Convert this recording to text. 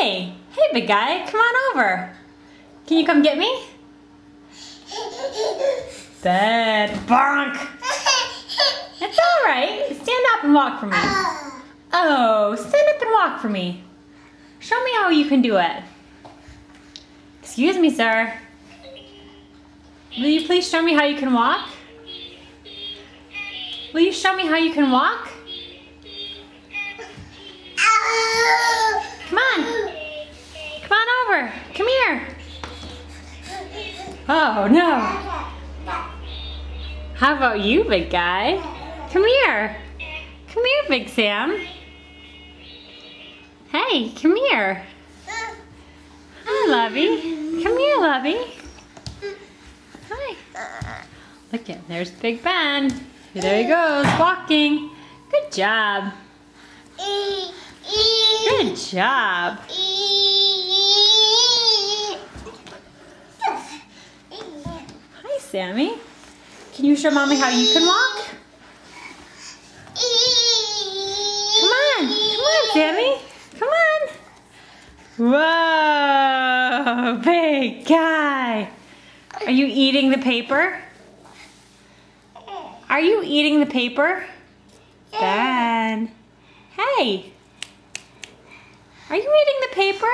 Hey, big guy, come on over. Can you come get me? Bed, bonk. It's all right. Stand up and walk for me. Oh, stand up and walk for me. Show me how you can do it. Excuse me, sir. Will you please show me how you can walk? Will you show me how you can walk? Come on. Come on over. Come here. Oh, no. How about you, big guy? Come here. Come here, Big Sam. Hey, come here. Hi, Lovey. Come here, Lovey. Hi. Look at, there's Big Ben. There he goes, walking. Good job. Good job. Hi, Sammy. Can you show Mommy how you can walk? Come on, Sammy. Come on. Whoa, big guy. Are you eating the paper? Are you eating the paper? Ben. Hey. Are you eating the paper?